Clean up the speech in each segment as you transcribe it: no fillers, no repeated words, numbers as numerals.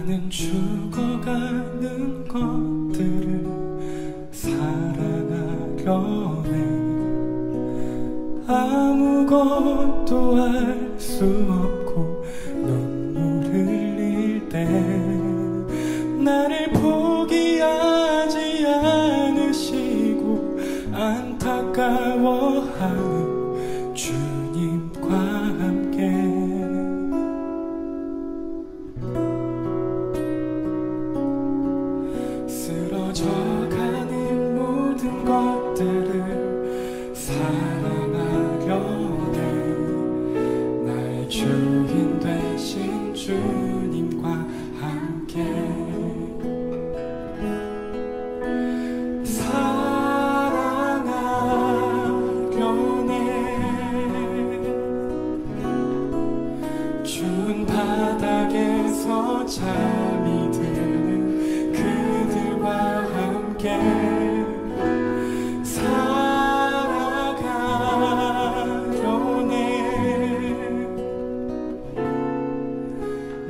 나는 죽어가는 것들을 사랑하려네. 아무것도 할 수 없고 눈물 흘릴 때 나를 포기하지 않으시고 안타까워하는 주님과 함께 쓰러져가는 모든 것들을 사랑하려네. 나의 주인 되신 주님과 함께 사랑하려네. 추운 바닥에서 잠이 드는 그들과 함께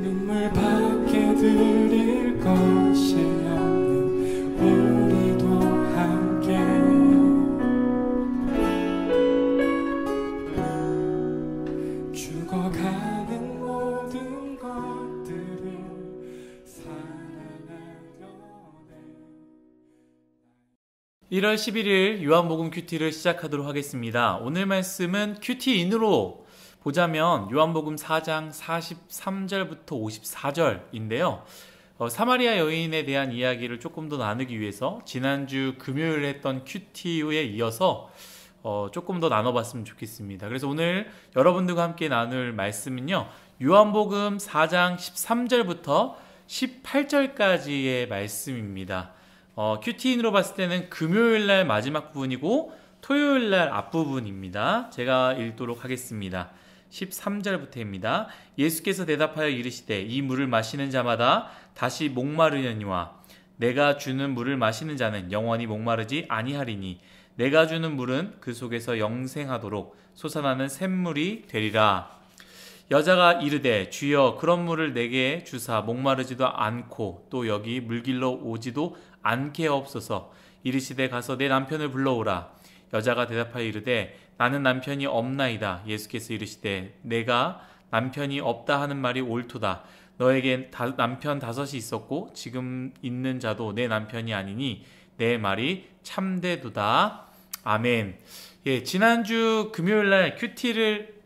눈물밖에 드릴 것이 없는 우리도 함께 죽어가는 모든 것들을 사랑하려네. 1월 11일 요한복음 큐티를 시작하도록 하겠습니다. 오늘 말씀은 큐티인으로 보자면 요한복음 4장 43절부터 54절인데요. 사마리아 여인에 대한 이야기를 조금 더 나누기 위해서 지난주 금요일에 했던 큐티에 이어서 조금 더 나눠봤으면 좋겠습니다. 그래서 오늘 여러분들과 함께 나눌 말씀은요, 요한복음 4장 13절부터 18절까지의 말씀입니다. 큐티인으로 봤을 때는 금요일날 마지막 부분이고 토요일날 앞부분입니다. 제가 읽도록 하겠습니다. 13절부터입니다. 예수께서 대답하여 이르시되 이 물을 마시는 자마다 다시 목마르려니와 내가 주는 물을 마시는 자는 영원히 목마르지 아니하리니 내가 주는 물은 그 속에서 영생하도록 솟아나는 샘물이 되리라. 여자가 이르되 주여 그런 물을 내게 주사 목마르지도 않고 또 여기 물길로 오지도 않게 하옵소서. 이르시되 가서 내 남편을 불러오라. 여자가 대답하여 이르되 나는 남편이 없나이다. 예수께서 이르시되 내가 남편이 없다 하는 말이 옳도다. 너에겐 남편 5이 있었고 지금 있는 자도 내 남편이 아니니 내 말이 참되도다. 아멘. 예, 지난주 금요일날 큐티를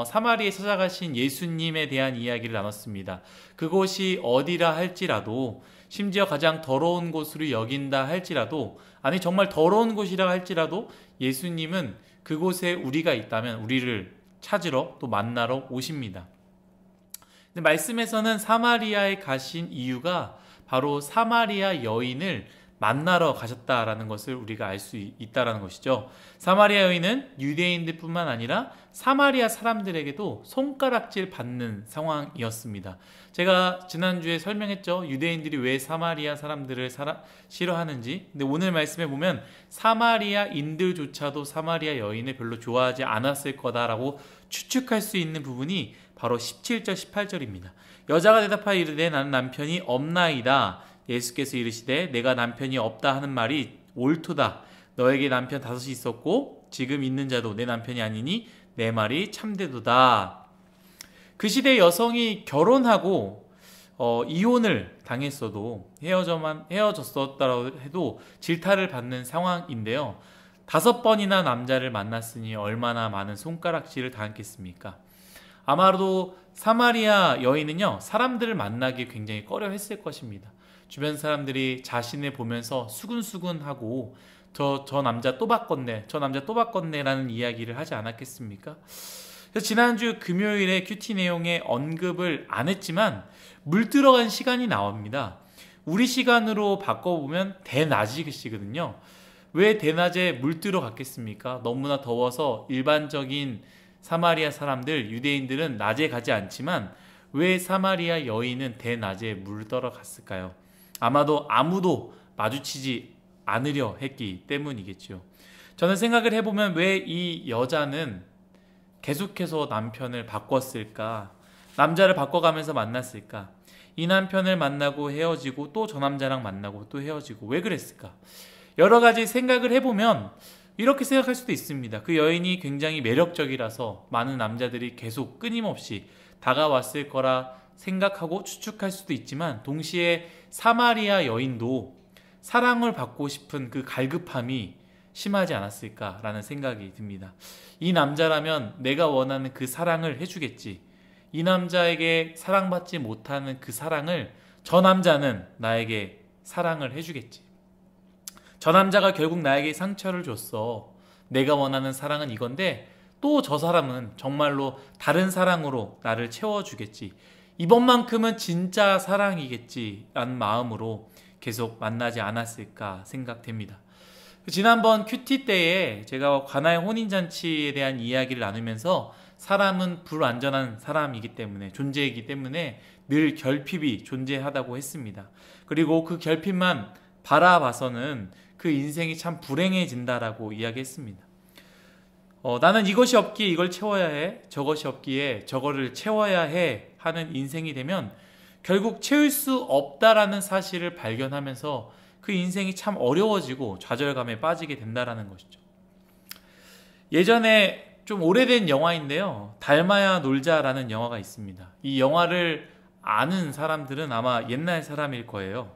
사마리에 찾아가신 예수님에 대한 이야기를 나눴습니다. 그곳이 어디라 할지라도, 심지어 가장 더러운 곳으로 여긴다 할지라도, 아니 정말 더러운 곳이라 할지라도 예수님은 그곳에 우리가 있다면 우리를 찾으러 또 만나러 오십니다. 근데 말씀에서는 사마리아에 가신 이유가 바로 사마리아 여인을 만나러 가셨다라는 것을 우리가 알 수 있다라는 것이죠. 사마리아 여인은 유대인들 뿐만 아니라 사마리아 사람들에게도 손가락질 받는 상황이었습니다. 제가 지난주에 설명했죠. 유대인들이 왜 사마리아 사람들을 싫어하는지. 근데 오늘 말씀에 보면 사마리아인들조차도 사마리아 여인을 별로 좋아하지 않았을 거다라고 추측할 수 있는 부분이 바로 17절 18절입니다. 여자가 대답하여 이르되 나는 남편이 없나이다. 예수께서 이르시되 내가 남편이 없다 하는 말이 옳도다. 너에게 남편 5이 있었고 지금 있는 자도 내 남편이 아니니 내 말이 참되도다. 그 시대 여성이 결혼하고 이혼을 당했어도 헤어졌었다고 해도 질타를 받는 상황인데요. 5번이나 남자를 만났으니 얼마나 많은 손가락질을 당했겠습니까? 아마도 사마리아 여인은요, 사람들을 만나기 굉장히 꺼려했을 것입니다. 주변 사람들이 자신을 보면서 수근수근하고 저 남자 또 바꿨네, 저 남자 또 바꿨네 라는 이야기를 하지 않았겠습니까? 그래서 지난주 금요일에 큐티 내용에 언급을 안 했지만 물 들어간 시간이 나옵니다. 우리 시간으로 바꿔보면 대낮이시거든요. 왜 대낮에 물 들어갔겠습니까? 너무나 더워서 일반적인 사마리아 사람들, 유대인들은 낮에 가지 않지만 왜 사마리아 여인은 대낮에 물 들어갔을까요? 아마도 아무도 마주치지 않으려 했기 때문이겠죠. 저는 생각을 해보면 왜 이 여자는 계속해서 남편을 바꿨을까? 남자를 바꿔가면서 만났을까? 이 남편을 만나고 헤어지고 또 저 남자랑 만나고 또 헤어지고 왜 그랬을까? 여러 가지 생각을 해보면 이렇게 생각할 수도 있습니다. 그 여인이 굉장히 매력적이라서 많은 남자들이 계속 끊임없이 다가왔을 거라 생각하고 추측할 수도 있지만, 동시에 사마리아 여인도 사랑을 받고 싶은 그 갈급함이 심하지 않았을까라는 생각이 듭니다. 이 남자라면 내가 원하는 그 사랑을 해주겠지. 이 남자에게 사랑받지 못하는 그 사랑을 저 남자는 나에게 사랑을 해주겠지. 저 남자가 결국 나에게 상처를 줬어. 내가 원하는 사랑은 이건데 또 저 사람은 정말로 다른 사랑으로 나를 채워주겠지. 이번만큼은 진짜 사랑이겠지 라는 마음으로 계속 만나지 않았을까 생각됩니다. 지난번 큐티 때에 제가 가나의 혼인잔치에 대한 이야기를 나누면서 사람은 불완전한 사람이기 때문에, 존재이기 때문에 늘 결핍이 존재하다고 했습니다. 그리고 그 결핍만 바라봐서는 그 인생이 참 불행해진다라고 이야기했습니다. 나는 이것이 없기에 이걸 채워야 해, 저것이 없기에 저거를 채워야 해 하는 인생이 되면 결국 채울 수 없다라는 사실을 발견하면서 그 인생이 참 어려워지고 좌절감에 빠지게 된다라는 것이죠. 예전에 좀 오래된 영화인데요, 닮아야 놀자라는 영화가 있습니다. 이 영화를 아는 사람들은 아마 옛날 사람일 거예요.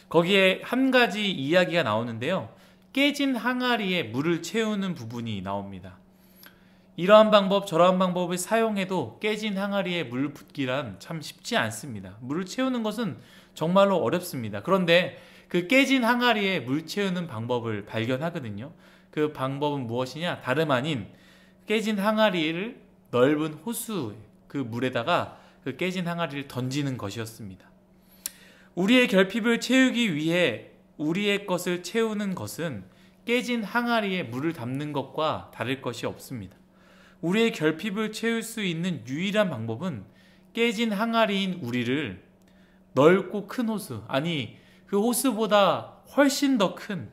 거기에 한 가지 이야기가 나오는데요, 깨진 항아리에 물을 채우는 부분이 나옵니다. 이러한 방법 저러한 방법을 사용해도 깨진 항아리에 물 붓기란 참 쉽지 않습니다. 물을 채우는 것은 정말로 어렵습니다. 그런데 그 깨진 항아리에 물 채우는 방법을 발견하거든요. 그 방법은 무엇이냐? 다름 아닌 깨진 항아리를 넓은 호수 그 물에다가 그 깨진 항아리를 던지는 것이었습니다. 우리의 결핍을 채우기 위해 우리의 것을 채우는 것은 깨진 항아리에 물을 담는 것과 다를 것이 없습니다. 우리의 결핍을 채울 수 있는 유일한 방법은 깨진 항아리인 우리를 넓고 큰 호수, 아니 그 호수보다 훨씬 더 큰,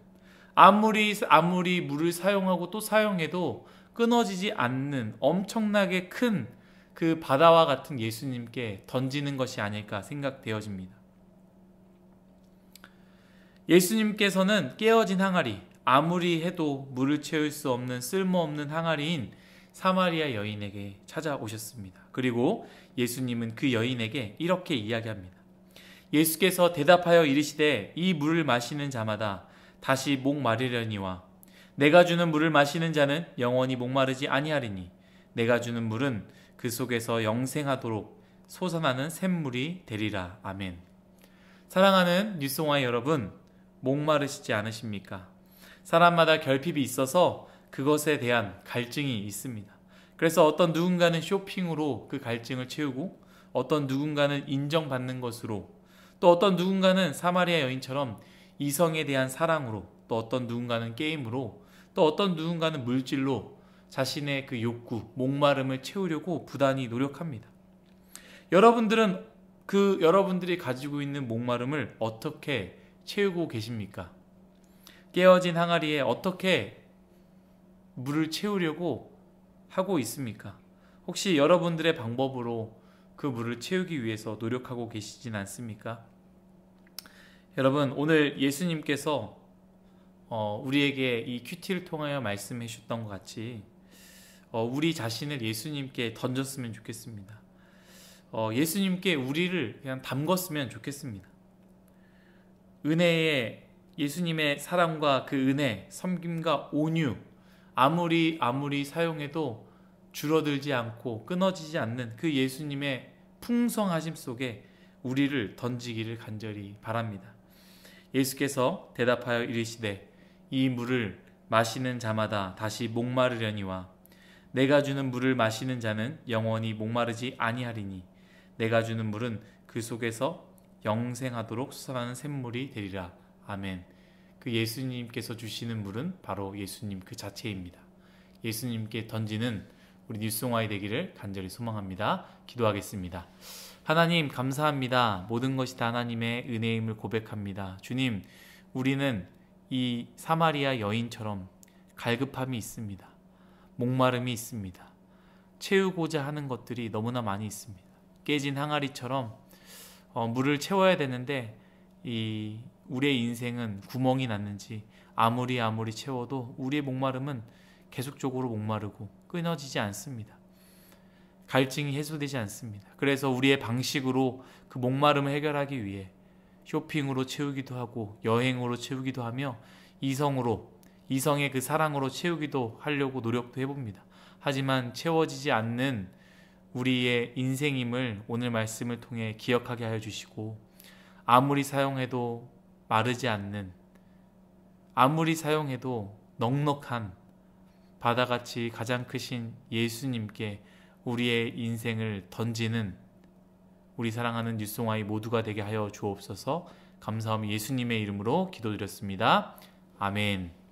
아무리 물을 사용하고 또 사용해도 끊어지지 않는 엄청나게 큰 그 바다와 같은 예수님께 던지는 것이 아닐까 생각되어집니다. 예수님께서는 깨어진 항아리, 아무리 해도 물을 채울 수 없는 쓸모없는 항아리인 사마리아 여인에게 찾아오셨습니다. 그리고 예수님은 그 여인에게 이렇게 이야기합니다. 예수께서 대답하여 이르시되 이 물을 마시는 자마다 다시 목마르려니와 내가 주는 물을 마시는 자는 영원히 목마르지 아니하리니 내가 주는 물은 그 속에서 영생하도록 솟아나는 샘물이 되리라. 아멘. 사랑하는 뉴송아의 여러분, 목마르시지 않으십니까? 사람마다 결핍이 있어서 그것에 대한 갈증이 있습니다. 그래서 어떤 누군가는 쇼핑으로 그 갈증을 채우고, 어떤 누군가는 인정받는 것으로, 또 어떤 누군가는 사마리아 여인처럼 이성에 대한 사랑으로, 또 어떤 누군가는 게임으로, 또 어떤 누군가는 물질로 자신의 그 욕구, 목마름을 채우려고 부단히 노력합니다. 여러분들은 여러분들이 가지고 있는 목마름을 어떻게 채우고 계십니까? 깨어진 항아리에 어떻게 물을 채우려고 하고 있습니까? 혹시 여러분들의 방법으로 그 물을 채우기 위해서 노력하고 계시진 않습니까? 여러분, 오늘 예수님께서 우리에게 이 큐티를 통하여 말씀해 주셨던 것 같이 우리 자신을 예수님께 던졌으면 좋겠습니다. 예수님께 우리를 그냥 담궜으면 좋겠습니다. 은혜의 예수님의 사랑과 그 은혜, 섬김과 온유, 아무리 사용해도 줄어들지 않고 끊어지지 않는 그 예수님의 풍성하심 속에 우리를 던지기를 간절히 바랍니다. 예수께서 대답하여 이르시되 이 물을 마시는 자마다 다시 목마르려니와 내가 주는 물을 마시는 자는 영원히 목마르지 아니하리니 내가 주는 물은 그 속에서 영생하도록 솟아나는 샘물이 되리라. 아멘. 그 예수님께서 주시는 물은 바로 예수님 그 자체입니다. 예수님께 던지는 우리 뉴송아이 되기를 간절히 소망합니다. 기도하겠습니다. 하나님 감사합니다. 모든 것이 다 하나님의 은혜임을 고백합니다. 주님, 우리는 이 사마리아 여인처럼 갈급함이 있습니다. 목마름이 있습니다. 채우고자 하는 것들이 너무나 많이 있습니다. 깨진 항아리처럼 물을 채워야 되는데 우리의 인생은 구멍이 났는지 아무리 채워도 우리의 목마름은 계속적으로 목마르고 끊어지지 않습니다. 갈증이 해소되지 않습니다. 그래서 우리의 방식으로 그 목마름을 해결하기 위해 쇼핑으로 채우기도 하고 여행으로 채우기도 하며 이성의 그 사랑으로 채우기도 하려고 노력도 해봅니다. 하지만 채워지지 않는 우리의 인생임을 오늘 말씀을 통해 기억하게 하여 주시고, 아무리 사용해도 마르지 않는, 아무리 사용해도 넉넉한 바다같이 가장 크신 예수님께 우리의 인생을 던지는 우리 사랑하는 뉴송아이 모두가 되게 하여 주옵소서. 감사하며 예수님의 이름으로 기도드렸습니다. 아멘.